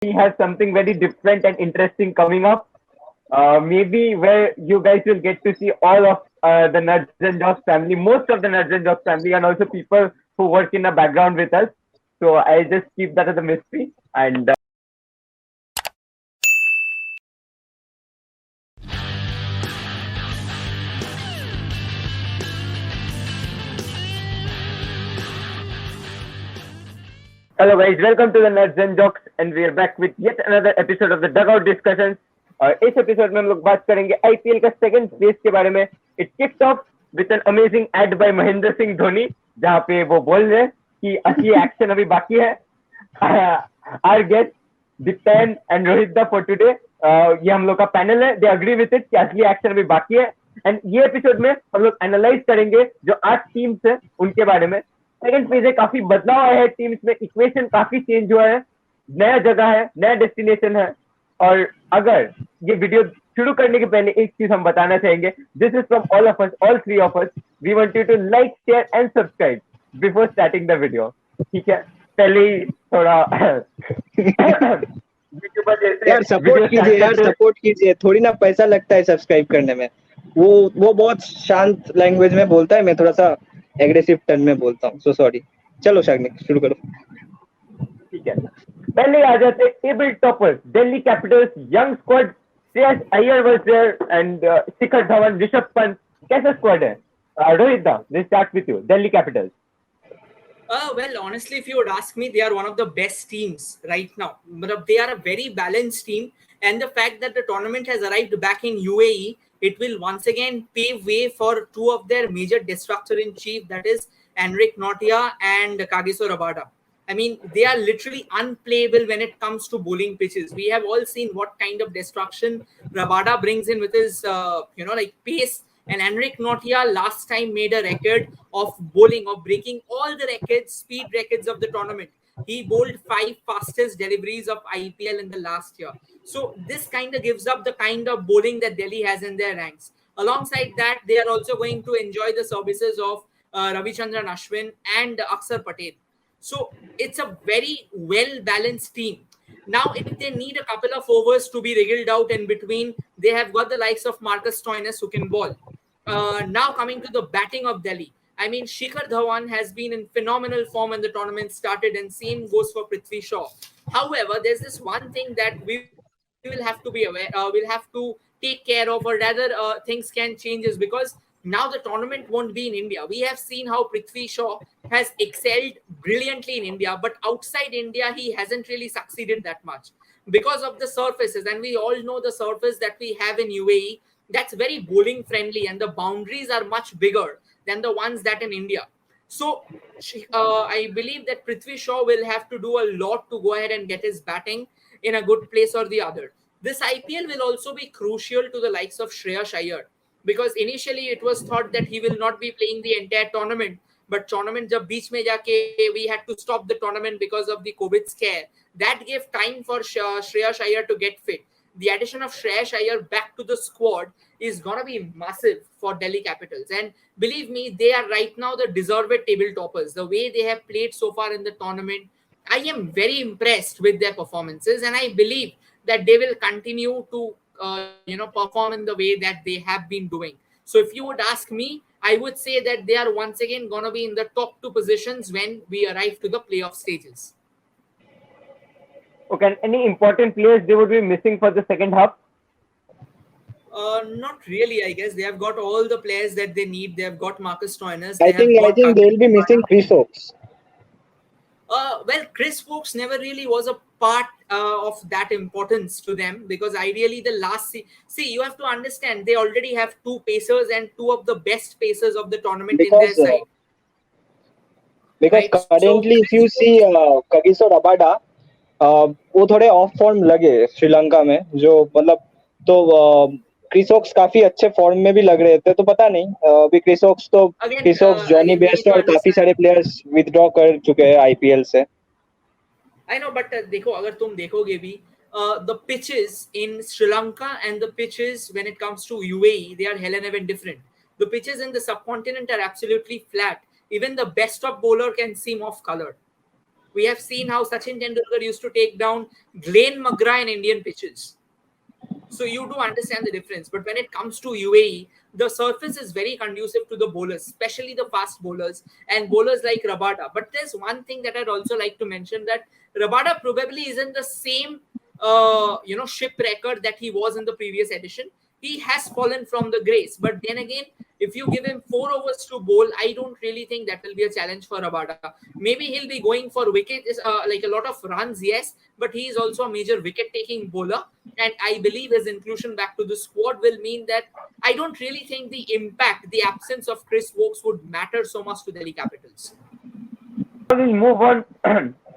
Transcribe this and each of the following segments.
he has something very different and interesting coming up. Maybe where you guys will get to see all of the Nerds and Jocks family, most of the Nerds and Jocks family, and also people who work in the background with us. So I just keep that as a mystery. And hello guys, welcome to the Nerds and Jocks, and we are back with yet another episode of the Dugout Discussions. और इस episode में हम लोग बात करेंगे IPL का second phase के बारे में. It kicks off with an amazing ad by Mahendra Singh Dhoni, जहाँ पे वो बोल रहे हैं कि असली एक्शन अभी बाकी है. Our guest Dipen and Rohit da for today, ये हम लोग का पैनल है. दे अग्री विद इट कि असली एक्शन अभी बाकी है. एंड ये एपिसोड में हम लोग एनालाइज करेंगे जो 8 टीम्स है उनके बारे में. सेकंड फेज है, काफी बदलाव आया है टीम्स में, इक्वेशन काफी चेंज हुआ है, नया जगह है, नया डेस्टिनेशन है. और अगर ये वीडियो शुरू करने के पहले एक चीज हम बताना चाहेंगे, this is from all of us, all three of us. We want you to like, share and subscribe before starting the video. ठीक है, पहले ही थोड़ा यार सपोर्ट कीजिए. थोड़ी ना पैसा लगता है सब्सक्राइब करने में. वो बहुत शांत लैंग्वेज में बोलता है, मैं थोड़ा सा एग्रेसिव टर्न में बोलता हूँ. So sorry. चलो शाग्निक शुरू करो. ठीक है, पहले आ जाते table toppers Delhi Capitals. Young squad, Shreyas Iyer was there and Shikhar Dhawan, Rishabh Pant. कैसा स्क्वाड है? Rohit da, let's start with you. Delhi Capitals. Well, honestly, if you would ask me, they are one of the best teams right now. But they are a very balanced team, and the fact that the tournament has arrived back in UAE, it will once again pave way for two of their major destructor in chief, that is Enric Nortje and Kagiso Rabada. I mean, they are literally unplayable when it comes to bowling pitches. We have all seen what kind of destruction Rabada brings in with his, pace. And Enric Nortje last time made a record of bowling, of breaking all the records, speed records of the tournament. He bowled 5 fastest deliveries of IPL in the last year. So this kind of gives up the kind of bowling that Delhi has in their ranks. Alongside that, they are also going to enjoy the services of Ravichandran Ashwin and Akshar Patel. So it's a very well-balanced team. Now, if they need a couple of overs to be wriggled out in between, they have got the likes of Marcus Stoinis who can bowl. Now coming to the batting of Delhi, I mean, Shikhar Dhawan has been in phenomenal form when the tournament started, and same goes for Prithvi Shaw. However, there's this one thing that we will have to be aware, we'll have to take care of, or rather things can change, is because now the tournament won't be in India. We have seen how Prithvi Shaw has excelled brilliantly in India, but outside India, he hasn't really succeeded that much because of the surfaces. And we all know the surface that we have in UAE, that's very bowling friendly, and the boundaries are much bigger than the ones that in India. So I believe that Prithvi Shaw will have to do a lot to go ahead and get his batting in a good place or the other. This IPL will also be crucial to the likes of Shreyas Iyer, because initially it was thought that he will not be playing the entire tournament, but tournament jab beech mein jaake we had to stop the tournament because of the COVID scare. That gave time for Shreyas Iyer to get fit. The addition of Shreyas Iyer back to the squad is going to be massive for Delhi Capitals. And believe me, they are right now the deserved table toppers. The way they have played so far in the tournament, I am very impressed with their performances, and I believe that they will continue to perform in the way that they have been doing. So if you would ask me, I would say that they are once again going to be in the top 2 positions when we arrive to the playoff stages. Okay, and any important players they would be missing for the second half? Not really, I guess. They have got all the players that they need. They have got Marcus Stoinis. I think they'll be missing Chris Oakes. Well, Chris Oakes never really was a part of that importance to them, because ideally the last... See, you have to understand, they already have 2 pacers and 2 of the best pacers of the tournament in their side. Because right? Currently, so, if you see Kagiso Rabada, वो थोड़े of form लगे श्रीलंका में, जो मतलब तो Chris Woakes काफी अच्छे form में भी लग रहे थे, तो पता नहीं अभी क्रिस ओक्स जॉनी बेस्ट और काफी सारे प्लेयर्स विथड्रॉ कर चुके हैं आईपीएल से. आई नो, बट देखो, अगर तुम देखोगे भी the pitches in Sri Lanka and the pitches when it comes to UAE, they are hell and heaven different. The pitches in the subcontinent are absolutely flat. Even the best of bowler can seem off color. We have seen how Sachin Tendulkar used to take down Glenn McGrath in Indian pitches. So you do understand the difference. But when it comes to UAE, the surface is very conducive to the bowlers, especially the fast bowlers and bowlers like Rabada. But there's one thing that I'd also like to mention, that Rabada probably isn't the same ship record that he was in the previous edition. He has fallen from the grace. But then again, if you give him 4 overs to bowl, I don't really think that will be a challenge for Rabada. Maybe he'll be going for wicket, like a lot of runs, yes, but he is also a major wicket-taking bowler. And I believe his inclusion back to the squad will mean that I don't really think the impact, the absence of Chris Wokes would matter so much to Delhi Capitals. We'll move on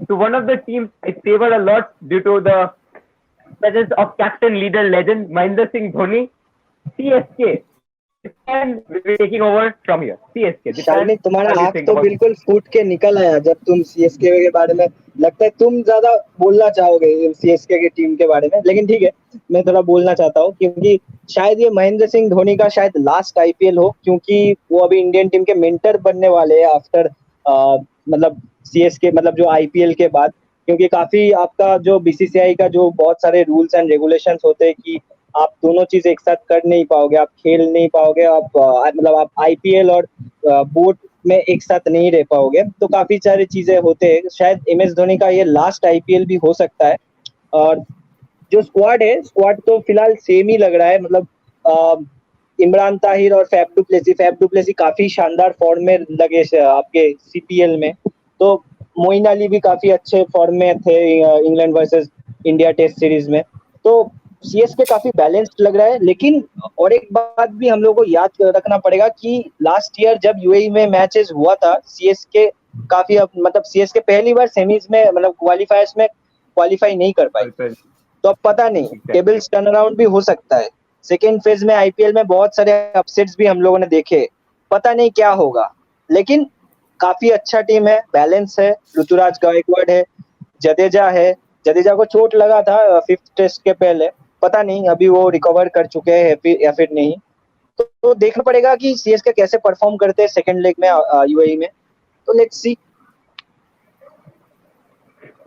to one of the teams I favor a lot due to the presence of captain, leader, legend Mahendra Singh Dhoni, CSK. And we'll be taking over from here. CSK. Shalini, तुम्हारा आँख तो बिल्कुल फूट के निकल आया जब तुम CSK के बारे में, लगता है तुम ज्यादा बोलना चाहोगे सीएसके की टीम के बारे में, लेकिन ठीक है, मैं थोड़ा बोलना चाहता हूँ क्योंकि शायद ये महेंद्र सिंह धोनी का शायद लास्ट आईपीएल हो, क्योंकि वो अभी इंडियन टीम के मेंटर बनने वाले हैं आफ्टर मतलब सीएसके, मतलब जो आईपीएल के बाद, क्योंकि काफी आपका जो बीसीसीआई का जो बहुत सारे रूल्स एंड रेगुलेशंस होते हैं कि आप दोनों चीज एक साथ कर नहीं पाओगे, आप खेल नहीं पाओगे, आप मतलब आप आईपीएल और बोर्ड में एक साथ नहीं रह पाओगे, तो काफी सारी चीजें होते हैं। शायद एमएस धोनी का ये लास्ट आईपीएल भी हो सकता है। और जो स्क्वाड है, स्क्वाड तो फिलहाल सेम ही लग रहा है, मतलब इमरान ताहिर और फैफ डुप्लेसी काफी शानदार फॉर्म में लगे आपके सीपीएल में, तो मोइन अली भी काफी अच्छे फॉर्म में थे England versus India test series में, तो सीएसके काफी बैलेंस्ड लग रहा है। लेकिन और एक बात भी हम लोगों को याद रखना पड़ेगा कि लास्ट ईयर जब यूएई में मैचेस हुआ था, सीएसके काफी मतलब सीएसके पहली बार सेमीज में मतलब क्वालिफायर्स में क्वालिफाई नहीं कर पाई, तो अब पता नहीं टेबल्स टर्न अराउंड भी हो सकता है। सेकेंड फेज में आईपीएल में बहुत सारे अपसेट्स भी हम लोगों ने देखे, पता नहीं क्या होगा, लेकिन काफी अच्छा टीम है, बैलेंस है, ऋतुराज गायकवाड़ है, जडेजा को चोट लगा था 5th टेस्ट के पहले, पता नहीं अभी वो रिकवर कर चुके हैं या फिर नहीं, तो देखना पड़ेगा कि सीएसके कैसे परफॉर्म करते हैं सेकंड लेग में यूएई में, तो let's see.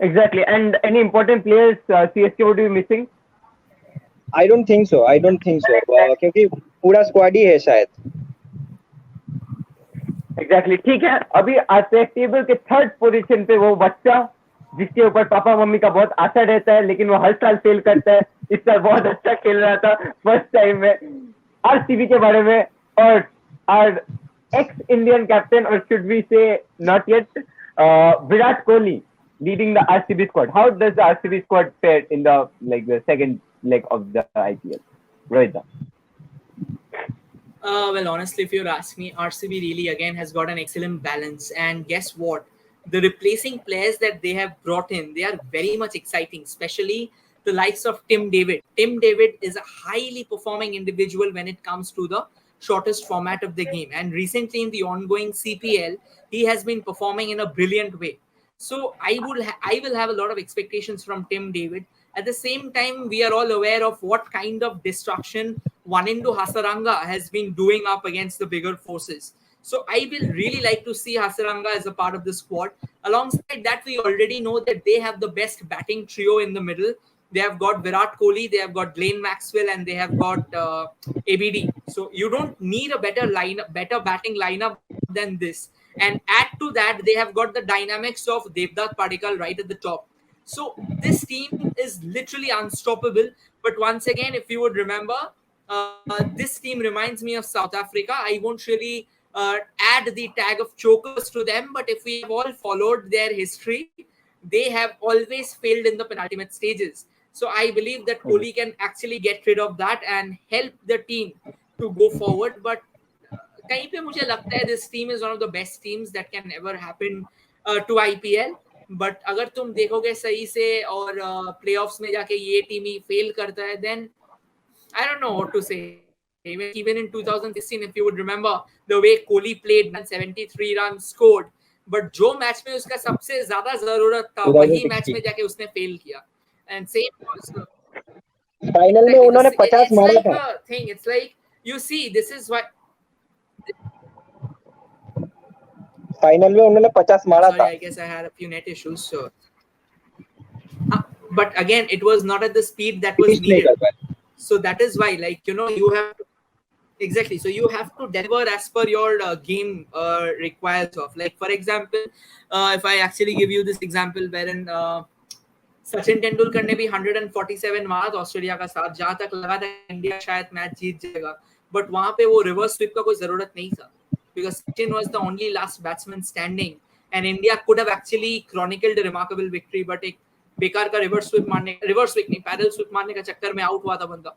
Exactly. And any important players CSK would be missing? I don't think so. क्योंकि पूरा स्क्वाड ही है शायद। Exactly. ठीक है, अभी आते हैं टेबल के 3rd पोजीशन पे वो बच्चा जिसके ऊपर पापा मम्मी का बहुत आशा रहता है, लेकिन वो हर साल फेल करता है। इस साल बहुत अच्छा खेल रहा था फर्स्ट टाइम में। आरसीबी के बारे में, और आर एक्स इंडियन कैप्टन, और शुड वी से not yet, Virat Kohli leading the RCB squad. How does the RCB squad fare in the second leg of the IPL? Rohit? Well, honestly, if you ask me, RCB really again has got an excellent balance. And guess what? The replacing players that they have brought in, they are very much exciting, especially the likes of Tim David. Tim David is a highly performing individual when it comes to the shortest format of the game. And recently in the ongoing CPL, he has been performing in a brilliant way. So I will have a lot of expectations from Tim David. At the same time, we are all aware of what kind of destruction Wanindu Hasaranga has been doing up against the bigger forces. So I will really like to see Hasaranga as a part of the squad. Alongside that, we already know that they have the best batting trio in the middle. They have got Virat Kohli, they have got Glenn Maxwell, and they have got ABD. So you don't need a better batting lineup than this. And add to that, they have got the dynamics of Devdutt Padikkal right at the top. So this team is literally unstoppable. But once again, if you would remember, this team reminds me of South Africa. I won't really add the tag of chokers to them, but if we have all followed their history, they have always failed in the penultimate stages. So I believe that Kohli can actually get rid of that and help the team to go forward. But कहीं पे मुझे लगता है this team is one of the best teams that can ever happen to IPL. But अगर तुम देखोगे सही से और playoffs में जाके ये टीम ही fail करता है, then I don't know what to say. Even in 2016, if you would remember the way Kohli played, 73 runs scored, but जो मैच में उसका सबसे ज्यादा जरूरत था वही मैच में जाके उसने fail किया. And same was फाइनल में उन्होंने 50 मारा था. It's like you see, this is what final में उन्होंने 50 मारा Sorry, था। I guess I had a few net issues. So, but again, it was not at the speed that was Finish नहीं needed. कर पाए। So that is why, like, you know, you have to, exactly. So you have to deliver as per your game requires of. Like, for example, if I actually give you this example, wherein Sachin Tendulkar ने भी 147 मारा था Australia का साथ, जहां तक लगा था इंडिया शायद मैच जीत जाएगा, बट वहां पे वो रिवर्स स्वीप का कोई जरूरत नहीं था, because Sachin was the only last batsman standing and India could have actually chronicled a remarkable victory, but एक बेकार का रिवर्स स्वीप नहीं, पैडल स्वीप मारने का चक्कर में आउट हुआ था बंदा.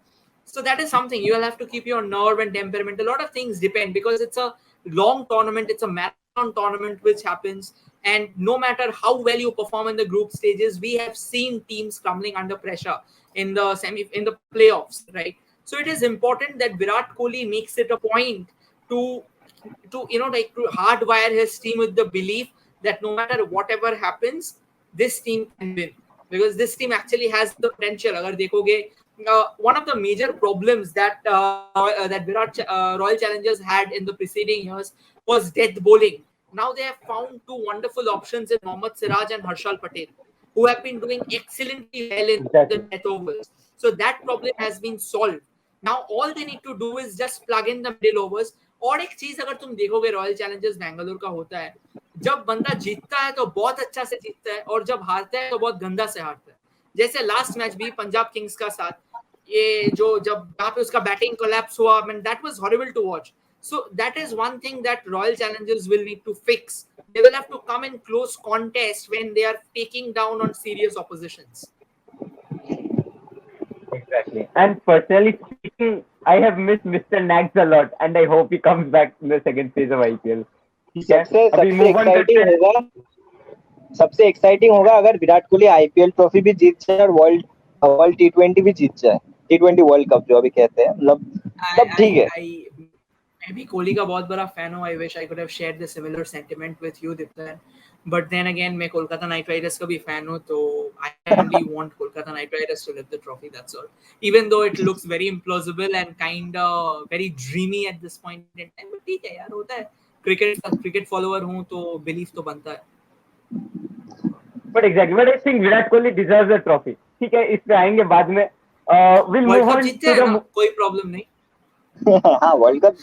So that is something you will have to keep your nerve and temperament. A lot of things depend because it's a long tournament, it's a marathon tournament which happens, and no matter how well you perform in the group stages, we have seen teams crumbling under pressure in the playoffs, right? So it is important that Virat Kohli makes it a point to to hardwire his team with the belief that no matter whatever happens, this team can win, because this team actually has the potential. Agar dekhoge, one of the major problems that Royal Challengers had in the preceding years was death bowling. Now they have found two wonderful options in Mohammad Siraj and Harshal Patel, who have been doing excellently well in the death overs. So that problem has been solved. Now all they need to do is just plug in the middle overs. और एक चीज अगर तुम देखोगे royal Challengers Bangalore का होता है, जब बंदा जीतता है तो बहुत अच्छा से जीतता है, और जब हारता है तो बहुत गंदा से हारता है. जैसे लास्ट मैच भी पंजाब किंग्स का साथ, ये जो जब यहाँ पे उसका बैटिंग कोलैप्स हुआ, I mean, that was horrible to watch. So that is one thing that Royal Challengers will need to fix. They will have to come in close contest when they are taking down on serious oppositions. Exactly. And personally speaking, I have missed Mr. Nags a lot, and I hope he comes back in the second phase of IPL. सबसे exciting होगा अगर Virat Kohli IPL trophy भी जीत जाए और world टी20 भी जीत जाए, टी20 world cup जो अभी कहते हैं, मतलब सब ठीक है. मैं भी कोहली का बहुत बड़ा फैन हूँ. I wish I could have shared the similar sentiment with you, Diplan. But then again, मैं कोलकाता नाइट राइडर्स का भी फैन हूँ, तो I only want Kolkata Knight Riders to lift the trophy. That's all. Even though it looks very implausible and kind of very dreamy at this point in time, but ठीक है यार, होता है. Cricket follower हूँ तो belief तो बनता है. But exactly, but I think Virat Kohli deserves the trophy. ठीक है, इस पे आएंगे बाद में. We'll move on to the कोई प्रॉब्लम नहीं. हाँ, वर्ल्ड कप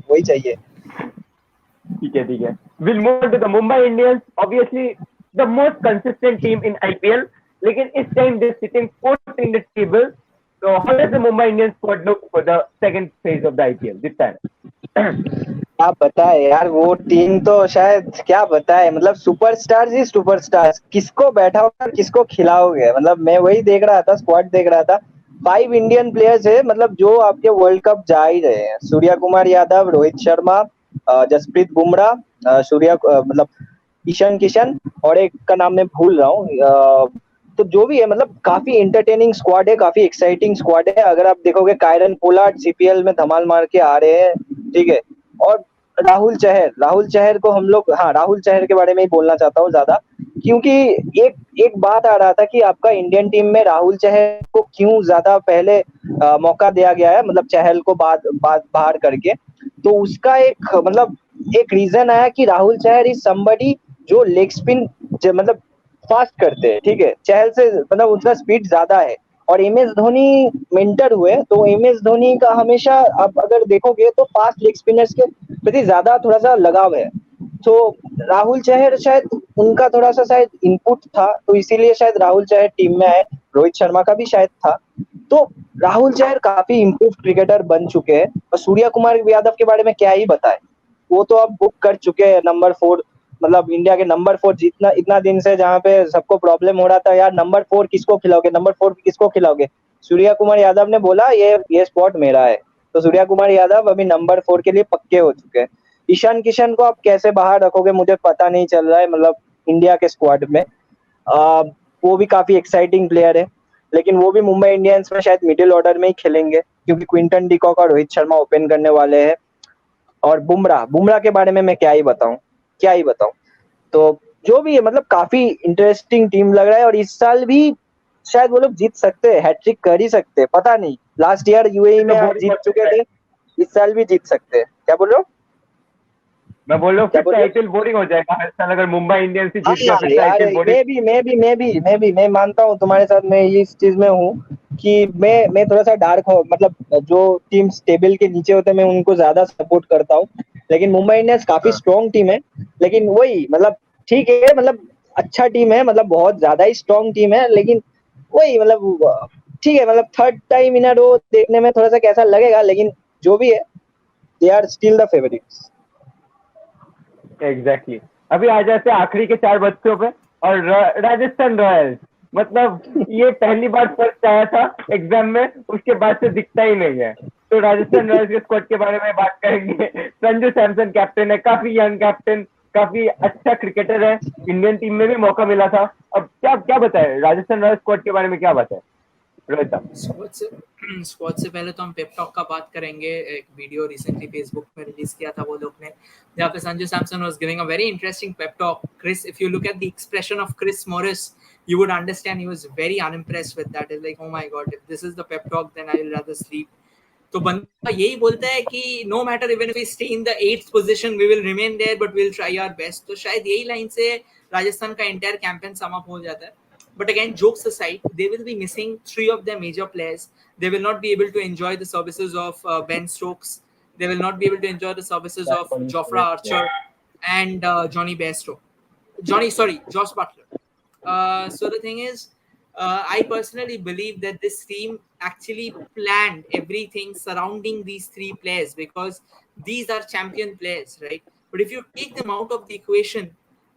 वही चाहिए. ठीक है. We'll move on to the Mumbai Indians. Obviously, the most consistent team in IPL. लेकिन इस time they're sitting fourth in the table. So how does the Mumbai Indians squad look for the second phase of the IPL this time? क्या बताए यार, वो team तो शायद क्या बताए, मतलब सुपरस्टार्स ही सुपरस्टार्स. किसको बैठाओगे और किसको खिलाओगे, मतलब मैं वही देख रहा था, स्क्वाड देख रहा था. 5 इंडियन प्लेयर्स है, मतलब जो आपके वर्ल्ड कप जा ही रहे हैं. सूर्या कुमार यादव, रोहित शर्मा, जसप्रीत बुमराह, मतलब ईशान किशन, और एक का नाम मैं भूल रहा हूँ. तो जो भी है, मतलब काफी एंटरटेनिंग स्क्वाड है, काफी एक्साइटिंग स्क्वाड है. अगर आप देखोगे कायरन पोलार्ड सीपीएल में धमाल मार के आ रहे हैं, ठीक है. और राहुल चहर को हम लोग, हाँ, राहुल चहर के बारे में ही बोलना चाहता हूँ ज्यादा, क्योंकि एक बात आ रहा था कि आपका इंडियन टीम में राहुल चहर को क्यों ज्यादा पहले मौका दिया गया है, मतलब चहल को बाहर करके. तो उसका एक रीजन आया कि राहुल चहर इज समबडी जो लेग स्पिन मतलब फास्ट करते हैं, ठीक है. चहल से मतलब उनका स्पीड ज्यादा है. और एम एस धोनी मेंटर हुए, तो एम एस धोनी का हमेशा आप अगर देखोगे तो फास्ट लेग स्पिनर्स के प्रति ज्यादा थोड़ा सा लगाव है. तो राहुल चहर शायद उनका थोड़ा सा शायद इनपुट था, तो इसीलिए शायद राहुल चहर टीम में आए. रोहित शर्मा का भी शायद था. तो राहुल चहर काफी इम्प्रूव क्रिकेटर बन चुके हैं. और सूर्या कुमार यादव के बारे में क्या ही बताए, वो तो अब बुक कर चुके हैं नंबर 4, मतलब इंडिया के नंबर 4 जीतना. इतना दिन से जहाँ पे सबको प्रॉब्लम हो रहा था यार, नंबर 4 किसको खिलाओगे. सूर्या कुमार यादव ने बोला ये स्पॉट मेरा है. तो सूर्या कुमार यादव अभी नंबर 4 के लिए पक्के हो चुके हैं. ईशान किशन को आप कैसे बाहर रखोगे मुझे पता नहीं चल रहा है, मतलब इंडिया के स्क्वाड में. वो भी काफी एक्साइटिंग प्लेयर है, लेकिन वो भी मुंबई इंडियंस में शायद मिडिल ऑर्डर में ही खेलेंगे, क्योंकि क्विंटन डिकॉक और रोहित शर्मा ओपन करने वाले हैं. और बुमराह के बारे में मैं क्या ही बताऊं. तो जो भी है, मतलब काफी इंटरेस्टिंग टीम लग रहा है. और इस साल भी शायद वो लोग जीत सकते हैं, हैट्रिक कर ही सकते हैं, पता नहीं. लास्ट ईयर यूएई में जीत चुके थे, इस साल भी जीत सकते हैं. क्या बोल रहे हो? मैं बोल रहा हूँ क्या फिर बोल से रहे हो? आईपीएल बोरिंग हो जाएगा हर साल अगर मुंबई इंडियंस ही हाँ जीत गया फिर से यार, आईपीएल बोरिंग। मैं मानता हूँ तुम्हारे साथ, मैं इस चीज में हूँ कि मैं थोड़ा सा डार्क हो, मतलब जो टीम्स टेबल के नीचे होते हैं मैं उनको ज्यादा सपोर्ट करता हूँ, लेकिन मुंबई इंडियंस काफी हाँ। स्ट्रॉन्ग टीम है। लेकिन वही मतलब ठीक है, मतलब अच्छा टीम है, मतलब बहुत ज्यादा ही स्ट्रॉन्ग टीम है, लेकिन वही मतलब ठीक है, मतलब थर्ड टाइम इन अ रो देखने में थोड़ा सा कैसा लगेगा, लेकिन जो भी है they are still the favourites. Exactly. अभी आ जाते हैं आखिरी के 4 बच्चों पे और राजस्थान रॉयल्स। मतलब ये पहली बार फर्स्ट आया था एग्जाम में, उसके बाद से दिखता ही नहीं है। तो राजस्थान रॉयल्स के स्क्वाड के बारे में बात करेंगे। संजू सैमसन कैप्टन है, काफी यंग कैप्टन, काफी अच्छा क्रिकेटर है, इंडियन टीम में भी मौका मिला था। अब क्या क्या बताए राजस्थान रॉयल्स स्क्वाड के बारे में, क्या बताए रोहित साहब? स्क्वाड से स्क्वाड से पहले तो हम पेप टॉक का बात करेंगे। एक वीडियो रिसेंटली फेसबुक में रिलीज किया था वो लोग ने, जहाँ पे Sanju Samson was giving a very interesting pep talk. Chris, if you look at the expression of Chris Morris, you would understand he was very unimpressed with that. It's like, oh my god, if this is the pep talk, then I will rather sleep. तो बंदा यही बोलता है कि no matter even if we stay in the 8th position, we will remain there, but we'll try our best. तो शायद यही line से राजस्थान का एंटायर कैंपेन सम अप हो जाता है। But again, jokes aside, they will be missing 3 of their major players. They will not be able to enjoy the services of Ben Stokes. They will not be able to enjoy the services of Jofra Archer and Johnny Bairstow. Josh Butler. So the thing is, I personally believe that this team actually planned everything surrounding these 3 players because these are champion players, right? But if you take them out of the equation,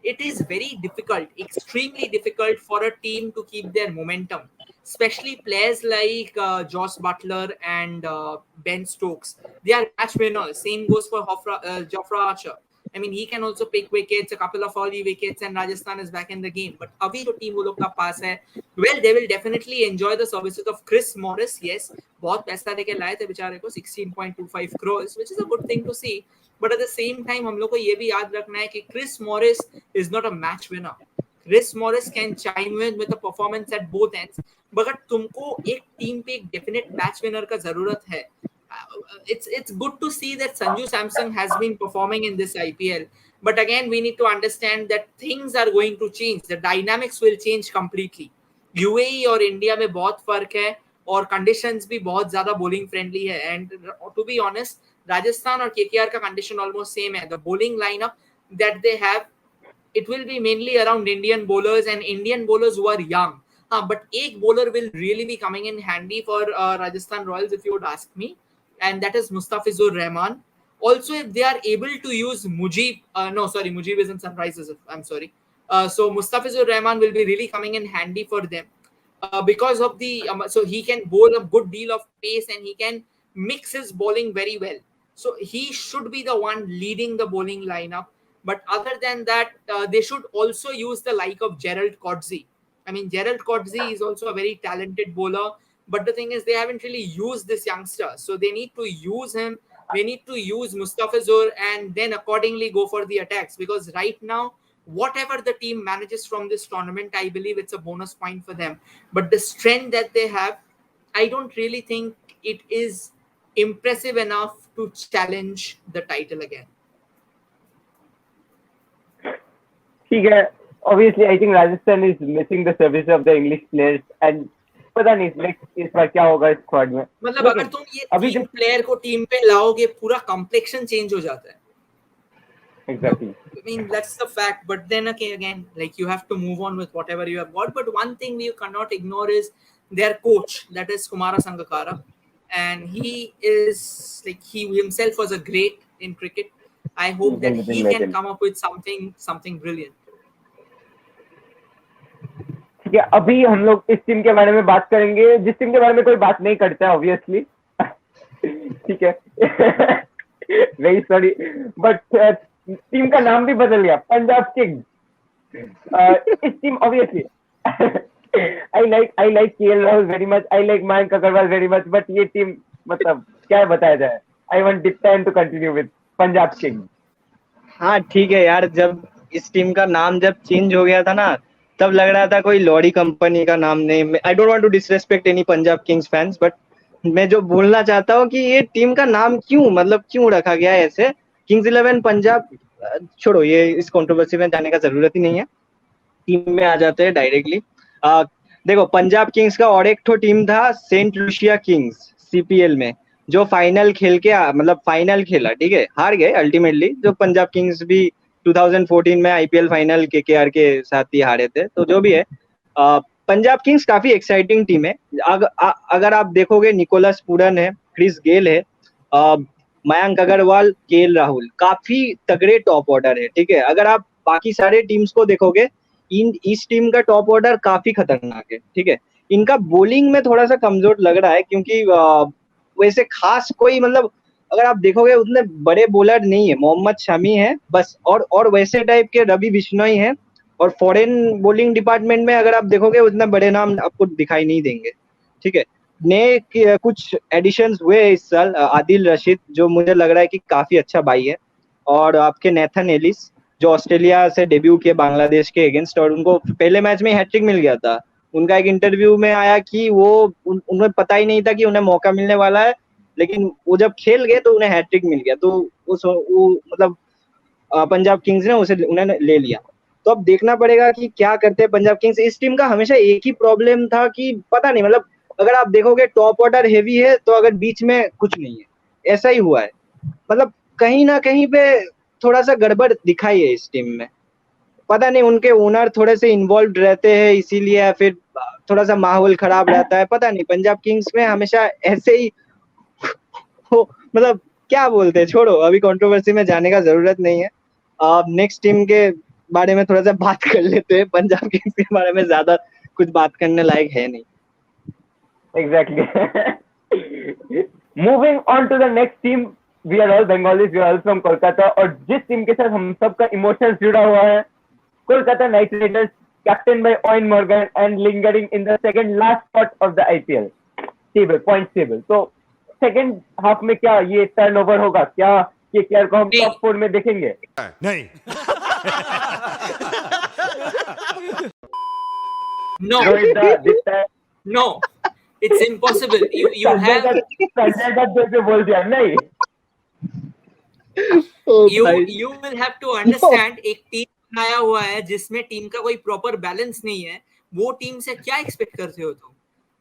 it is very difficult, extremely difficult for a team to keep their momentum. Especially players like Josh Butler and Ben Stokes. They are match winners. Same goes for Jofra Archer. I mean, he can also pick wickets, a couple of early wickets, and Rajasthan is back in the game. But अभी जो team वो लोग का पास है, well, they will definitely enjoy the services of Chris Morris. Yes, बहुत पैसा देके लाए थे बेचारे को 16.25 crores, which is a good thing to see. But at the same time, हम लोग को ये भी याद रखना है कि Chris Morris is not a match winner. Chris Morris can chime in with a performance at both ends. मगर तुमको एक टीम पे एक डेफिनेट मैच विनर का जरूरत है. It's good to see that Sanju Samson has been performing in this IPL, but again we need to understand that things are going to change. The dynamics will change completely. UAE और इंडिया में बहुत फर्क है और conditions भी बहुत ज्यादा बॉलिंग फ्रेंडली है. And to be honest, Rajasthan और केकेआर का कंडीशन ऑलमोस्ट सेम है. The bowling lineup that they have, it will be mainly around Indian bowlers and Indian bowlers who are young. But एक bowler will really be coming in handy for Rajasthan Royals if you would ask me, and that is Mustafizur Rahman. Also, if they are able to use Mujib, Mujib is in Sunrisers. I'm sorry. So Mustafizur Rahman will be really coming in handy for them because of the so he can bowl a good deal of pace and he can mix his bowling very well. So he should be the one leading the bowling lineup. But other than that, they should also use the like of Gerald Coetzee. I mean, Gerald Coetzee is also a very talented bowler. But the thing is, they haven't really used this youngster. So they need to use him. They need to use Mustafizur and then accordingly go for the attacks. Because right now, whatever the team manages from this tournament, I believe it's a bonus point for them. But the strength that they have, I don't really think it is impressive enough to challenge the title again. ठीक है. Obviously, I think Rajasthan is missing the service of the English players and पता नहीं इस बार क्या होगा इस squad में. मतलब अगर तुम ये अभी जो प्लेयर को टीम पे लाओगे, पूरा कॉम्प्लेक्शन चेंज हो जाता है. Exactly. I mean, that's the fact. But then again, like you have to move on with whatever you have got. But one thing you cannot ignore is their coach, that is Kumara Sangakkara, and he is like he himself was a great in cricket. I hope that he can come up with something brilliant. ठीक है, अभी हम लोग इस team के बारे में बात करेंगे जिस टीम के बारे में कोई बात नहीं करता है ऑब्वियसली. ठीक है. वेरी सॉरी बट टीम का नाम भी बदल गया, पंजाब किंग्स. इस team obviously I like KL Rahul very much, I like Mayank Agarwal very much, but ये टीम मतलब क्या बताया जाए. I want this time to continue with Punjab Kings. हाँ ठीक है यार, जब इस टीम का नाम जब चेंज हो गया था ना, तब लग रहा था कोई लॉरी कंपनी का नाम नहीं. I don't want to disrespect any Punjab Kings fans, but मैं जो बोलना चाहता हूँ कि ये टीम का नाम क्यों रखा गया है ऐसे. किंग्स 11 पंजाब छोड़ो, ये इस कंट्रोवर्सी में जाने का जरूरत ही नहीं है, टीम में आ जाते हैं डायरेक्टली। देखो, पंजाब किंग्स का और एक ठो टीम था सेंट लुसिया किंग्स सीपीएल में, जो फाइनल खेल के मतलब फाइनल खेला, ठीक है, हार गए अल्टीमेटली। जो पंजाब किंग्स भी 2014 में आईपीएल फाइनल केकेआर के साथ ही हारे थे। तो जो भी है, पंजाब किंग्स काफी एक्साइटिंग टीम है। अगर आप देखोगे, निकोलस पूरन है, क्रिस गेल है, मयंक अग्रवाल, केएल राहुल, काफी तगड़े टॉप ऑर्डर है, ठीक है। अगर आप बाकी सारे टीम्स को देखोगे, इस टीम का टॉप ऑर्डर काफी खतरनाक है, ठीक है। इनका बॉलिंग में थोड़ा सा कमजोर लग रहा है, क्योंकि वैसे खास कोई, मतलब अगर आप देखोगे उतने बड़े बॉलर नहीं है। मोहम्मद शमी है बस, और वैसे टाइप के रवि बिश्नोई है। और फॉरेन बॉलिंग डिपार्टमेंट में अगर आप देखोगे, उतने बड़े नाम आपको दिखाई नहीं देंगे, ठीक है। नए कुछ एडिशंस हुए इस साल, आदिल रशीद, जो मुझे लग रहा है कि काफी अच्छा बाई है, और आपके नेथन एलिस, जो ऑस्ट्रेलिया से डेब्यू किए बांग्लादेश के अगेंस्ट, और उनको पहले मैच में हैट्रिक मिल गया था। उनका एक इंटरव्यू में आया कि उन्हें पता ही नहीं था कि उन्हें मौका मिलने वाला है, लेकिन वो जब खेल गए तो उन्हें हैट्रिक मिल गया। तो वो मतलब पंजाब किंग्स ने उन्हें ले लिया। तो अब देखना पड़ेगा कि क्या करते हैं पंजाब किंग्स। इस टीम का हमेशा एक ही प्रॉब्लम था कि पता नहीं, मतलब अगर आप देखोगे टॉप ऑर्डर हेवी है, तो अगर बीच में कुछ नहीं है, ऐसा ही हुआ है। मतलब कहीं ना कहीं पे थोड़ा सा गड़बड़ दिखाई है इस टीम में। पता नहीं, उनके ओनर थोड़े से इन्वॉल्व रहते हैं इसीलिए, या फिर थोड़ा सा माहौल खराब रहता है, पता नहीं। पंजाब किंग्स में हमेशा ऐसे ही हो, मतलब क्या बोलते हैं, छोड़ो, अभी कंट्रोवर्सी में जाने का जरूरत नहीं है। अब नेक्स्ट टीम के बारे में थोड़ा सा बात कर लेते हैं। पंजाब किंग्स के बारे में ज्यादा कुछ बात करने लायक है नहीं। Exactly. Moving on to the next team, we are all Bengalis, we are all from Kolkata, और जिस टीम के साथ हम सबका इमोशंस जुड़ा हुआ है, Kolkata Knight Riders, captain by Owen Morgan and lingering in the second last spot of the IPL table, point table. तो सेकंड हाफ में क्या ये टर्नओवर होगा? क्या केकेआर को हम टॉप 4 में देखेंगे? नहीं। No. No, it's impossible. You have Sanjay Dutt जैसे बोल दिया नहीं। you will have to understand, एक टीम बनाया हुआ है जिसमें टीम का कोई प्रॉपर बैलेंस नहीं है। वो टीम से क्या एक्सपेक्ट करते हो तुम?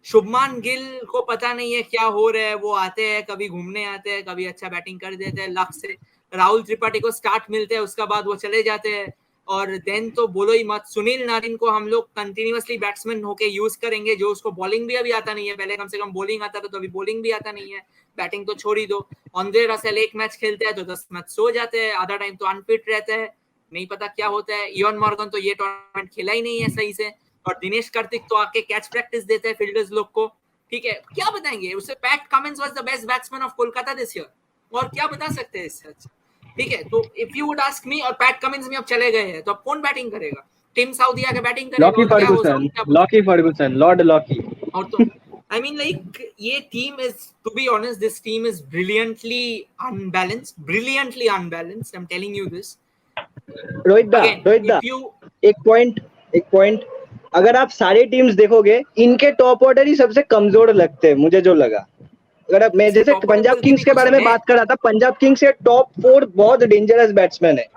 शुभमान गिल को पता नहीं है क्या हो रहा है, वो आते हैं, कभी घूमने आते हैं, कभी अच्छा बैटिंग कर देते हैं लक से। राहुल त्रिपाठी को स्टार्ट मिलते हैं, उसका बाद वो चले जाते हैं। और देन तो बोलो ही मत, सुनील नारिन को हम लोग कंटिन्यूअसली बैट्समैन होके यूज करेंगे, जो उसको बॉलिंग भी अभी आता नहीं है। पहले कम से कम बॉलिंग आता था, तो अभी बॉलिंग भी आता नहीं है, बैटिंग तो छोड़ ही दो। आंद्रे रसेल एक मैच खेलते हैं तो 10 मैच सो जाते हैं, आधा टाइम तो अनफिट रहता है, नहीं पता क्या होता है। इवन मॉर्गन तो ये टूर्नामेंट खेला ही नहीं है सही से, और दिनेश कार्तिक तो आके कैच प्रैक्टिस देते हैं फील्डर्स लोग को, ठीक है। क्या बताएंगे उसे? PAT Cummins was the best batsman of Kolkata this year, और क्या बता सकते हैं इससे अच्छा, ठीक है। तो if you would ask me, और पैट कमिंस में अब चले गए हैं, तो अब कौन बैटिंग करेगा? टिम साउदी आके बैटिंग करेगा, लॉकी फर्गुसन, लॉर्ड लॉकी। और तो I mean, like, ये team is, to be honest, this team is brilliantly unbalanced. I'm telling you this. Rohit दा, एक पॉइंट, अगर आप सारे टीम्स देखोगे, इनके टॉप ऑर्डर ही सबसे कमजोर लगते हैं, मुझे जो लगा। अगर मैं जैसे पंजाब किंग्स के बारे में बात कर रहा था, पंजाब किंग्स के टॉप 4 बहुत डेंजरस बैट्समैन है।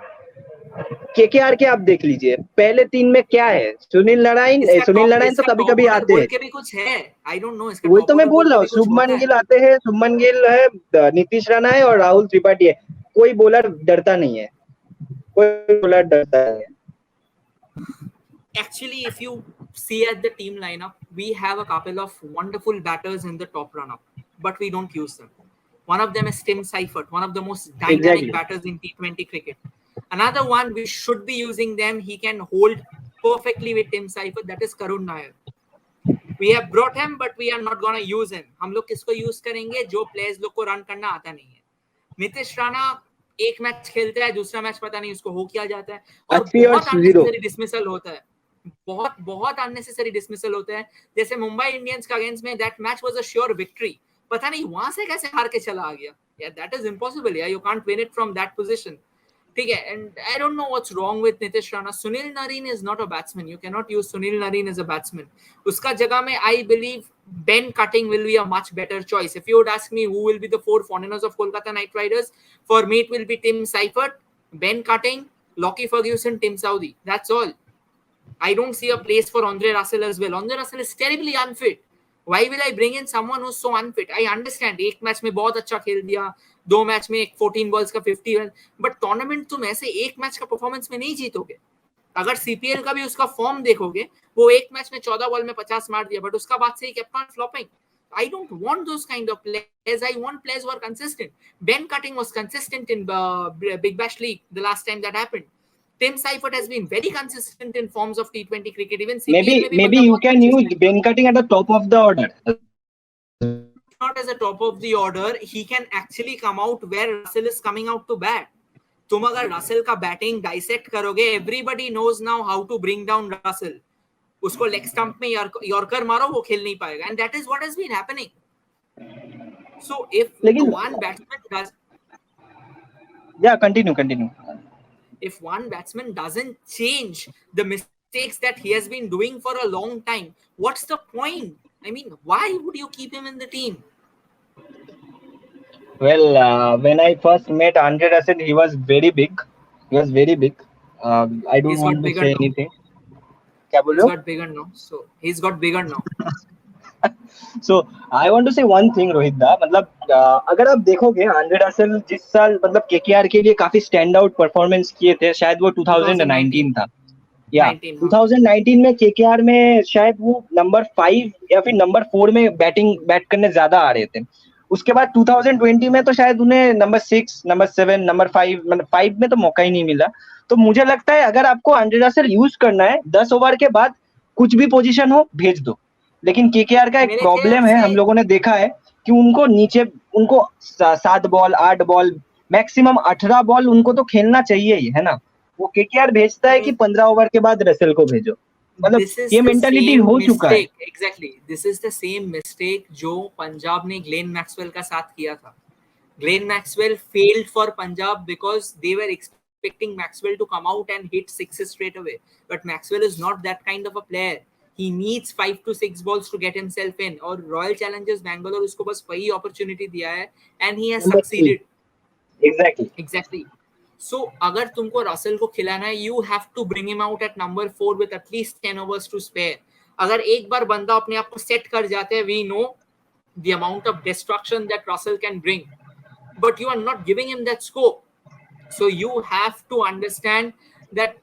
केकेआर के आप देख लीजिए, पहले 3 में क्या है? सुनील नारायण तो कभी कभी आते हैं, के भी कुछ है, आई डोंट नो इसका। वही तो मैं बोल रहा हूँ, शुभमन गिल आते हैं, शुभमन गिल है, नीतीश राणा है, और राहुल त्रिपाठी है। कोई बॉलर डरता नहीं है, कोई बॉलर डरता नहीं है। Actually, if you see at the team lineup, we have a couple of wonderful batters in the top run-up, but we don't use them. One of them is Tim Seifert, one of the most dynamic batters in T20 cricket. Another one, we should be using them. He can hold perfectly with Tim Seifert. That is Karun Nair. We have brought him, but we are not going to use him. हम लोग किसको use करेंगे? जो players लोग को run करना आता नहीं है। नीतीश राणा एक मैच खेलता है, दूसरा मैच पता नहीं उसको हो क्या जाता है, और बहुत अननेसेसरी डिसमिसल होता है, बहुत अननेसेसरी डिसमिसल होता है। जैसे मुंबई इंडियंस का अगेंस्ट में, that match was a sure victory, पता नहीं वहां से कैसे हार के चला आ गया। यार दैट इज इम्पॉसिबल यार, you can't win it from that position, ठीक है। And I don't know what's wrong with Nitish Rana. Sunil Narine is not a batsman, you can not use Sunil Narine as a batsman. उसका जगह में I believe Ben Cutting will be a much better choice. If you would ask me who will be the 4 foreigners of Kolkata Knight Riders, for me it will be Tim Seifert, Ben Cutting, Lockie Ferguson, Tim Southee. That's all. I don't see a place for Andre Russell as well. Andre Russell is terribly unfit. Why will I bring in someone who's so unfit? I understand एक match में बहुत अच्छा खेल दिया, 2 match में 14 balls का 50 run, but tournament तुम ऐसे एक मैच का परफॉर्मेंस में नहीं जीतोगे. अगर सीपीएल का भी उसका फॉर्म देखोगे, वो एक मैच में 14 बॉल में 50 मार दिया, बट उसका बाद से ही kept on flopping. I don't want those kind of players. I want players who are consistent. Ben Cutting was consistent in Big Bash League the last time that happened. Tim Seifert has been very consistent in forms of T20 cricket. Even CPL maybe you can use Ben Cutting at the top of the order. Not as a top of the order. He can actually come out where Russell is coming out to bat. तुम अगर Russell का batting dissect करोगे, everybody knows now how to bring down Russell. उसको leg stump में yorker मारो, वो खेल नहीं पाएगा. And that is what has been happening. So if one batsman does, yeah, continue. If one batsman doesn't change the mistakes that he has been doing for a long time, what's the point? I mean, why would you keep him in the team? Well, when I first met Andre Russell, he was very big. I don't want to say anything. He's got bigger now. So he's got bigger now. So I want to say one thing, Rohit da, मतलब अगर आप देखोगे Andre Russell जिस साल मतलब KKR के लिए काफी स्टैंड आउट परफॉर्मेंस किए थे, शायद वो 2019 था. या 2019 में केकेआर में शायद वो नंबर 5 या फिर नंबर 4 में बैट करने ज्यादा आ रहे थे. उसके बाद 2020 में तो शायद उन्हें नंबर 6, नंबर 7, नंबर 5 मतलब 5 में तो मौका ही नहीं मिला. तो मुझे लगता है अगर आपको आंद्रे रसेल यूज करना है 10 ओवर के बाद कुछ भी पोजीशन हो भेज दो. लेकिन केकेआर का एक प्रॉब्लम है, हम लोगों ने देखा है कि उनको 7 बॉल 8 बॉल मैक्सिमम 18 बॉल उनको तो खेलना चाहिए ही है ना. वो केकेआर भेजता है कि 15 ओवर के बाद रसेल को भेजो. मतलब ये मेंटालिटी हो चुका है. Exactly, this is the same mistake जो पंजाब ने ग्लेन मैक्सवेल का साथ किया था. Glenn Maxwell failed for Punjab because they were expecting Maxwell to come out and hit sixes straight away, but Maxwell is not that kind of a player. He needs 5 to 6 balls to get himself in. और Royal Challengers Bangalore उसको बस वही opportunity दिया है and he has succeeded. Exactly. So अगर तुमको Russell को खिलाना है, you have to bring him out at number 4 with at least 10 overs to spare. अगर एक बार बंदा अपने आप को सेट कर जाते हैं, we know the amount of destruction that Russell can bring, but you are not giving him that scope. So you have to understand that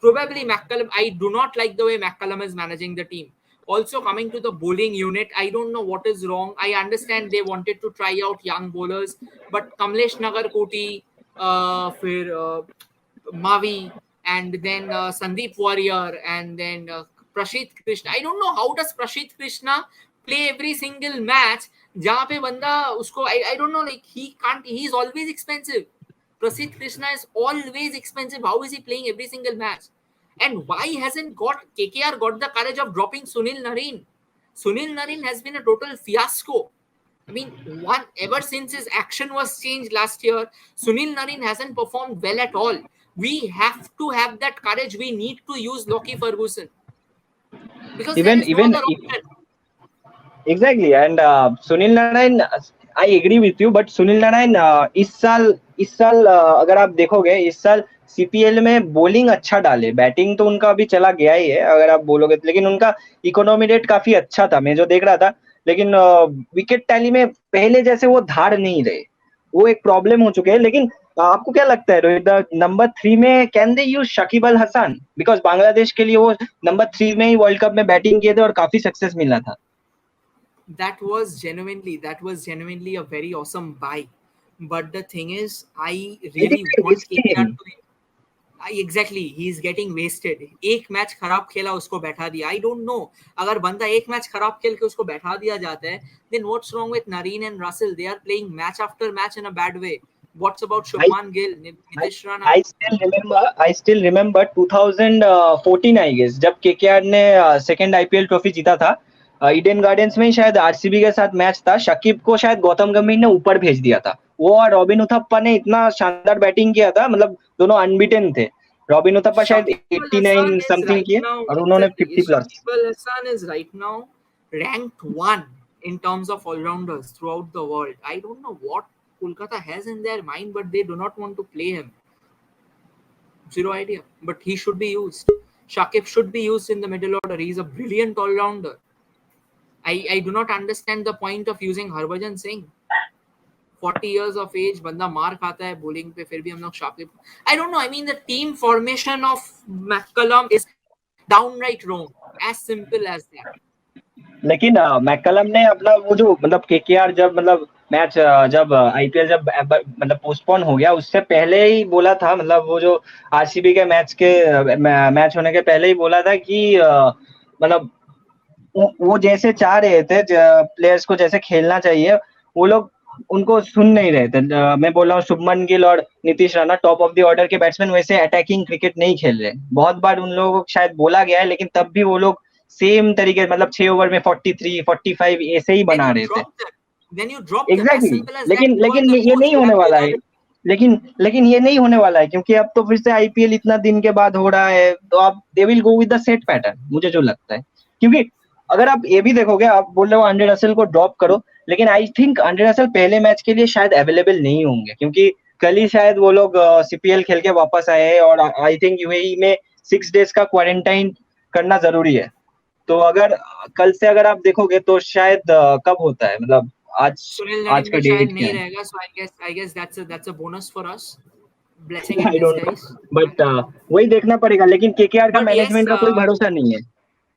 probably McCullum, I do not like the way McCullum is managing the team. Also coming to the bowling unit, I don't know what is wrong. I understand they wanted to try out young bowlers, but Kamlesh Nagarkoti, Mavi, and then Sandeep Warrior, and then Prashit Krishna. I don't know how does Prashit Krishna play every single match. जहाँ पे बंदा उसको I don't know, like he can't. He's always expensive. Prasidh Krishna is always expensive. How is he playing every single match? And why hasn't KKR got the courage of dropping Sunil Narine? Sunil Narine has been a total fiasco. I mean, ever since his action was changed last year, Sunil Narine hasn't performed well at all. We have to have that courage. We need to use Lockie Ferguson. Because there is no other option. Exactly. And Sunil Narine, I agree with you, but Sunil Narine इस साल अगर आप देखोगे, इस साल CPL में bowling अच्छा डाले, बैटिंग तो उनका अभी चला गया ही है अगर आप बोलोगे, लेकिन उनका इकोनॉमी रेट काफी अच्छा था, मैं जो देख रहा था. लेकिन विकेट टैली में पहले जैसे वो धार नहीं रहे, वो एक प्रॉब्लम हो चुके हैं. लेकिन आपको क्या लगता है रोहित, नंबर 3 में can they use Shakib Al Hasan? Because Bangladesh के लिए वो नंबर 3 में ही वर्ल्ड कप में बैटिंग किए थे और काफी सक्सेस मिला था. That was genuinely a very awesome buy. But the thing is, I really want KKR to. Exactly, he is getting wasted. एक मैच खराब खेला, उसको बैठा दिया. I don't know. अगर बंदा एक मैच खराब खेल के उसको बैठा दिया जाता है, then what's wrong with Narine and Russell? They are playing match after match in a bad way. What's about Shubman Gill, Nitish Rana? I still remember 2014 I guess, जब KKR ने सेकंड IPL ट्रॉफी जीता था, Eden gardens में शायद RCB के साथ match था. शकीब को शायद गौतम गंभीर ने ऊपर भेज दिया था. वो और रॉबिन उथप्पा ने इतना शानदार बैटिंग किया था, मतलब दोनों अनबीटन थे. रॉबिन उथप्पा शायद 89 समथिंग किए और उन्होंने 50 plus. Shakib Al Hasan is right now ranked 1 in terms of all-rounders throughout the world. I don't know what Kolkata has in their mind, but they do not want to play him. Zero idea. But he should be used. Shakib should be used in the middle order. He's a brilliant all-rounder. I do not understand the point of using Harbhajan Singh. 40 years of age, बंदा मार खाता है bowling पे, फिर भी हम लोग Shakib. I don't know. I mean, the team formation of McCullum is downright wrong. As simple as that. लेकिन मैककलम ने अपना वो जो मतलब केकेआर जब मतलब मैच जब आईपीएल जब मतलब पोस्टपोन हो गया उससे पहले ही बोला था, मतलब वो जो आरसीबी के मैच होने के पहले ही बोला था कि मतलब वो जैसे चाह रहे थे प्लेयर्स को जैसे खेलना चाहिए वो लोग उनको सुन नहीं रहे थे. मैं बोल रहा हूँ शुभमन गिल और Nitish Rana top of the order के बैट्समैन वैसे अटैकिंग क्रिकेट नहीं खेल रहे. बहुत बार उन लोगों को शायद बोला गया है लेकिन तब भी वो लोग सेम तरीके मतलब 6 ओवर में 43 45 ऐसे ही बना रहे थे. एग्जैक्टली. लेकिन ये नहीं होने वाला है. लेकिन ये नहीं होने वाला है क्योंकि अब तो फिर से आईपीएल इतना दिन के बाद हो रहा है तो अब they will go with the set pattern, मुझे जो लगता है. क्योंकि अगर आप ये भी देखोगे, आप बोल रहे हो आंड्रे रसेल को ड्रॉप करो, लेकिन आई थिंक आंड्रे रसेल पहले मैच के लिए शायद अवेलेबल नहीं होंगे क्योंकि कल ही शायद वो लोग सीपीएल खेल के वापस आए हैं और आई थिंक यूएई में 6 डेज का क्वारंटाइन करना जरूरी है. तो अगर कल से अगर आप देखोगे तो शायद कब होता है, मतलब आज का डेट क्या है? रहेगा. So I guess that's a bonus for us. Blessing in I don't know. disguise. But वही देखना पड़ेगा. लेकिन केकेआर का मैनेजमेंट का कोई भरोसा नहीं है,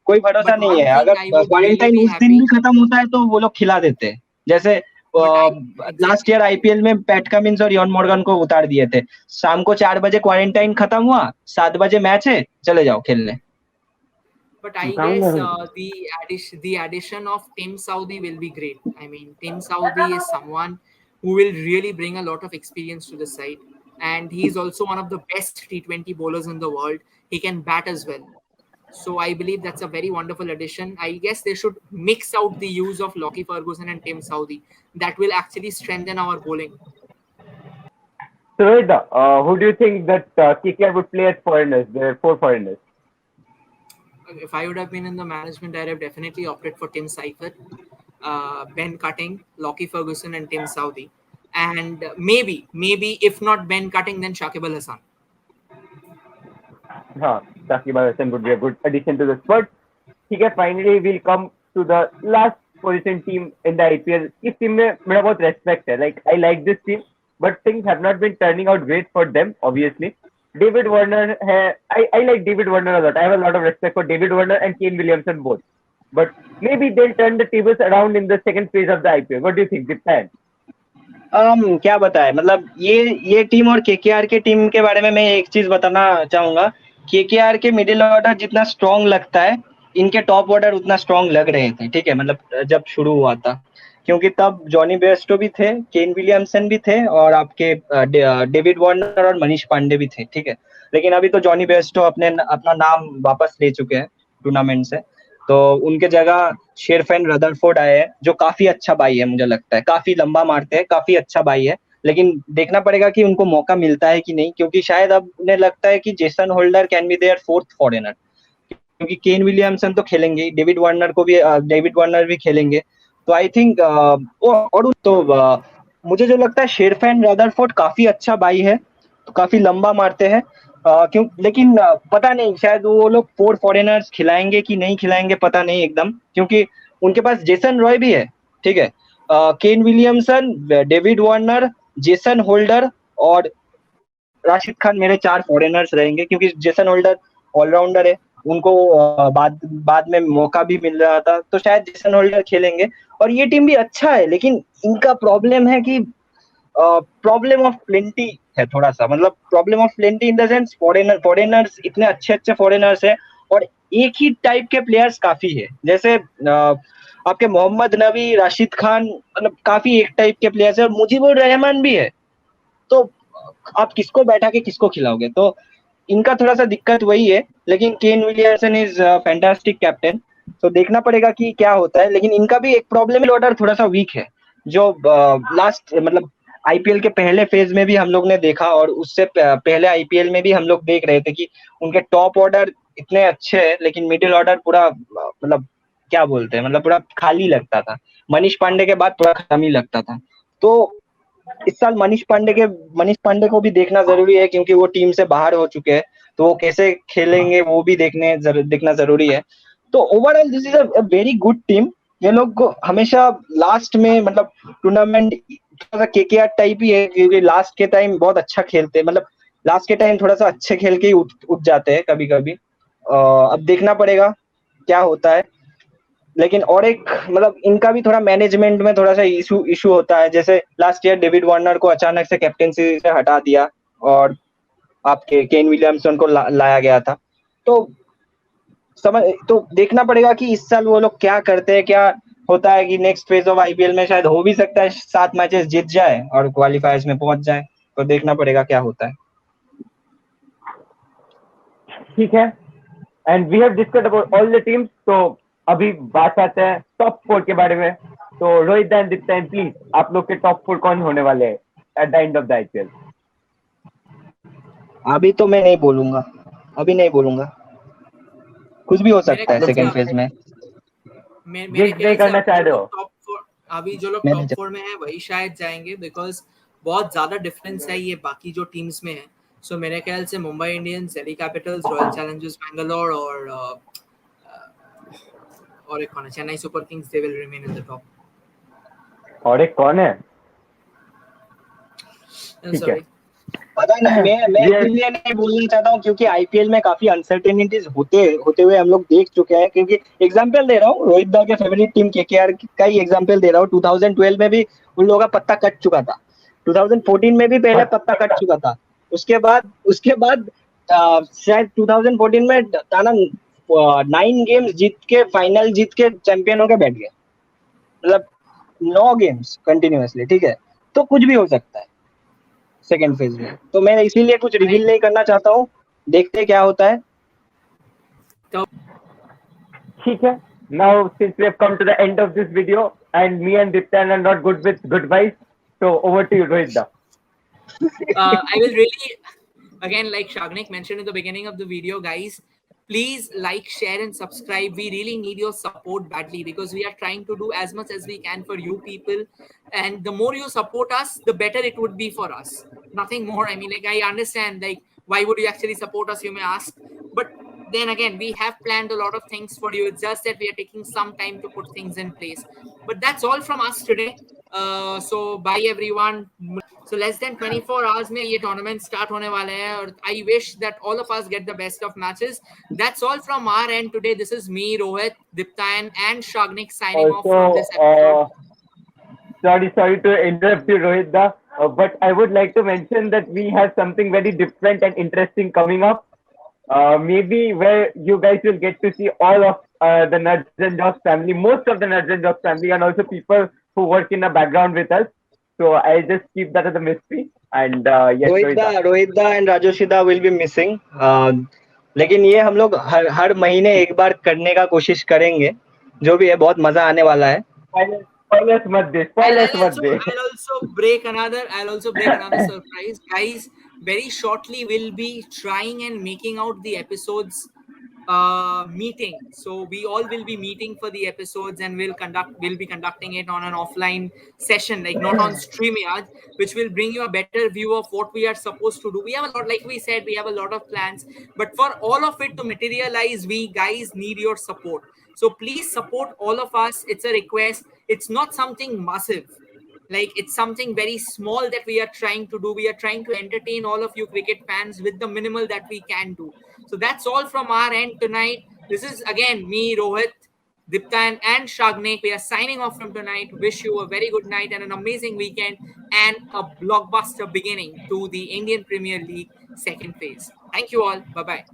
कोई भरोसा But नहीं one है. thing अगर I would quarantine really be उस दिन happy- भी खत्म होता है तो वो लोग खिला देते हैं. जैसे लास्ट ईयर आईपीएल में पैट कमिंस और इयान मॉर्गन को उतार दिए थे. शाम को 4 बजे क्वारंटाइन खत्म हुआ, 7 बजे मैच है, चले जाओ खेलने. But I guess the addition of Tim Southee will be great. I mean, Tim Southee is someone who will really bring a lot of experience to the side, and he's also one of the best T20 bowlers in the world. He can bat as well. So I believe that's a very wonderful addition. I guess they should mix out the use of Lockie Ferguson and Tim Southee. That will actually strengthen our bowling. So Rohit, who do you think that KKR would play as foreigners? There are 4 foreigners. If I would have been in the management, I'd have definitely opted for Tim Seifert, Ben Cutting, Lockie Ferguson, and Tim Southee. And maybe if not Ben Cutting, then Shakib Al Hasan. Shakib Al Hasan would be a good addition to the squad. Okay, finally we'll come to the last position team in the IPL. इस team में मेरा बहुत respect है. Like I like this team, but things have not been turning out great for them. Obviously, David Warner है. I like David Warner a lot. I have a lot of respect for David Warner and Kane Williamson both. But maybe they'll turn the tables around in the second phase of the IPL. What do you think, Diptan? क्या बताए, मतलब ये team और KKR के team के बारे में मैं एक चीज बताना चाहूंगा. केकेआर के मिडिल ऑर्डर जितना स्ट्रॉन्ग लगता है, इनके टॉप ऑर्डर उतना स्ट्रॉन्ग लग रहे थे. ठीक है, मतलब जब शुरू हुआ था, क्योंकि तब जॉनी बेयरस्टो भी थे, केन विलियमसन भी थे और आपके डेविड वार्नर और मनीष पांडे भी थे. ठीक है, लेकिन अभी तो जॉनी बेयरस्टो अपना नाम वापस ले चुके हैं टूर्नामेंट से, तो उनके जगह शेरफैन रदरफोर्ड आए हैं जो काफी अच्छा बाई है. मुझे लगता है काफी लंबा मारते हैं, काफी अच्छा बाई है, लेकिन देखना पड़ेगा कि उनको मौका मिलता है कि नहीं, क्योंकि शायद अब उन्हें लगता है कि Jason Holder can be their 4th foreigner, क्योंकि केन विलियमसन तो खेलेंगे, डेविड वार्नर भी खेलेंगे. तो आई थिंक और तो मुझे जो लगता है शेरफैन रदरफोर्ड काफी अच्छा बाई है, तो काफी लंबा मारते हैं. लेकिन पता नहीं शायद वो लोग 4 फॉरेनर्स खिलाएंगे कि नहीं खिलाएंगे, पता नहीं एकदम, क्योंकि उनके पास जेसन रॉय भी है. ठीक है, Kane Williamson, David Warner, Jason holder और राशिद खान मेरे 4 फॉरेनर्स रहेंगे, क्योंकि जेसन होल्डर ऑलराउंडर है, उनको बाद में मौका भी मिल रहा था, तो शायद जेसन होल्डर खेलेंगे. और ये टीम भी अच्छा है, लेकिन इनका प्रॉब्लम है कि प्रॉब्लम ऑफ प्लेंटी है थोड़ा सा, मतलब problem of plenty in the sense foreigners इतने अच्छे फॉरेनर्स है और एक ही टाइप के प्लेयर्स काफी है. जैसे आपके मोहम्मद नबी, राशिद खान, मतलब काफी एक टाइप के प्लेयर्स है, और मुजीबुर रहमान भी है, तो आप किसको बैठा के किसको खिलाओगे, तो इनका थोड़ा सा दिक्कत वही है. लेकिन Kane Williamson is fantastic captain, तो देखना पड़ेगा कि क्या होता है. लेकिन इनका भी एक प्रॉब्लम ऑर्डर थोड़ा सा वीक है, जो लास्ट मतलब आईपीएल के पहले फेज में भी हम लोग ने देखा, और उससे पहले आईपीएल में भी हम लोग देख रहे थे कि उनके टॉप ऑर्डर इतने अच्छे हैं, लेकिन मिडिल ऑर्डर पूरा मतलब क्या बोलते हैं, मतलब पूरा खाली लगता था. मनीष पांडे के बाद पूरा खत्म ही लगता था. तो इस साल मनीष पांडे को भी देखना जरूरी है, क्योंकि वो टीम से बाहर हो चुके हैं, तो वो कैसे खेलेंगे वो भी देखना जरूरी है। तो overall this is a very good team. ये लोग को हमेशा लास्ट में, मतलब टूर्नामेंट थोड़ा सा केकेआर टाइप ही है, क्योंकि लास्ट के टाइम बहुत अच्छा खेलते हैं, मतलब लास्ट के टाइम थोड़ा सा अच्छे खेल के ही उठ जाते हैं कभी कभी। अब देखना पड़ेगा क्या होता है। लेकिन और एक, मतलब इनका भी थोड़ा मैनेजमेंट में थोड़ा सा इशू होता है। जैसे लास्ट ईयर डेविड वार्नर को अचानक से कैप्टेंसी से हटा दिया और आपके केन विलियमसन को लाया गया था। तो देखना पड़ेगा कि इस साल वो लोग क्या करते हैं, क्या होता है कि नेक्स्ट फेज ऑफ आईपीएल में शायद हो भी सकता है 7 मैचेस जीत जाए और क्वालिफायर्स में पहुंच जाए। तो देखना पड़ेगा क्या होता है। ठीक है, and we have discussed about all the teams. तो अभी बात आते हैं टॉप 4 के बारे में। तो रोहित एंड दीप्तान, प्लीज आप लोग के टॉप 4 कौन होने वाले हैं at the end of the IPL? अभी तो मैं नहीं बोलूंगा, कुछ भी हो सकता है सेकंड फेज में। मेरे जिक्र ख्याल नहीं से करना चाह रहे हो? अभी जो लोग टॉप 4 में है वही शायद जाएंगे, बिकॉज बहुत ज्यादा डिफरेंस है ये बाकी जो टीम्स में है। सो मेरे ख्याल से Mumbai Indians, Delhi Capitals, royal Challengers Bangalore और एक कौन है, Chennai super Kings, they will remain in the top. और एक कौन है? ठीक है, पता नहीं, मैं इसलिए नहीं बोलना चाहता हूँ क्योंकि आईपीएल में काफी अनसर्टेनिटीज होते हुए हम लोग देख चुके हैं। क्योंकि एग्जांपल दे रहा हूँ, रोहित दा के फेवरेट टीम केकेआर का ही एग्जांपल दे रहा हूँ। 2012 में भी उन लोगों का पत्ता कट चुका था, 2014 में भी पहले पत्ता कट चुका था। उसके बाद शायद 2014 में ताना 9 गेम्स जीत के, फाइनल जीत के चैंपियन होकर बैठ गए, मतलब 9 गेम्स कंटिन्यूअसली। ठीक है, तो कुछ भी हो सकता है सेकेंड फेज में। तो मैं इसीलिए कुछ रिवील नहीं करना चाहता हूँ, देखते हैं क्या होता है। ठीक है, now since we have come to the end of this video and me and Diptan are not good with goodbyes, so over to you, Rohit da. I will really, again, like Shagnik mentioned in the beginning of the video, guys, please like, share and subscribe. We really need your support badly, because we are trying to do as much as we can for you people, and the more you support us, the better it would be for us. Nothing more. I mean, like, I understand, like, why would you actually support us, you may ask, but then again, we have planned a lot of things for you. It's just that we are taking some time to put things in place. But that's all from us today. So bye everyone. So less than 24 hours में ये tournament start होने वाले हैं, और I wish that all of us get the best of matches. That's all from our end today. This is me, Rohit, Diptayan and Shagnik signing off from this episode. Sorry to interrupt you, Rohit da, but I would like to mention that we have something very different and interesting coming up. Maybe where you guys will get to see all of the Nuts and Jocks family, most of the Nuts and Jocks family, and also people who work in the background with us. So I'll just keep that as a mystery. And yes, Rohit da and Rajoshi da will be missing. लेकिन ये हम लोग हर महीने एक बार करने का कोशिश करेंगे, जो भी है बहुत मजा आने वाला है। Spoilers मत दे। I'll also break another surprise, guys. Very shortly we'll be trying and making out the episodes meeting. So we all will be meeting for the episodes, and we'll be conducting it on an offline session, like not on StreamYard, which will bring you a better view of what we are supposed to do. We have a lot, like we said, we have a lot of plans, but for all of it to materialize, we guys need your support. So please support all of us. It's a request. It's not something massive. Like, it's something very small that we are trying to do. We are trying to entertain all of you cricket fans with the minimal that we can do. So that's all from our end tonight. This is again me, Rohit, Diptan and Shagnik. We are signing off from tonight. Wish you a very good night and an amazing weekend and a blockbuster beginning to the Indian Premier League second phase. Thank you all. Bye-bye.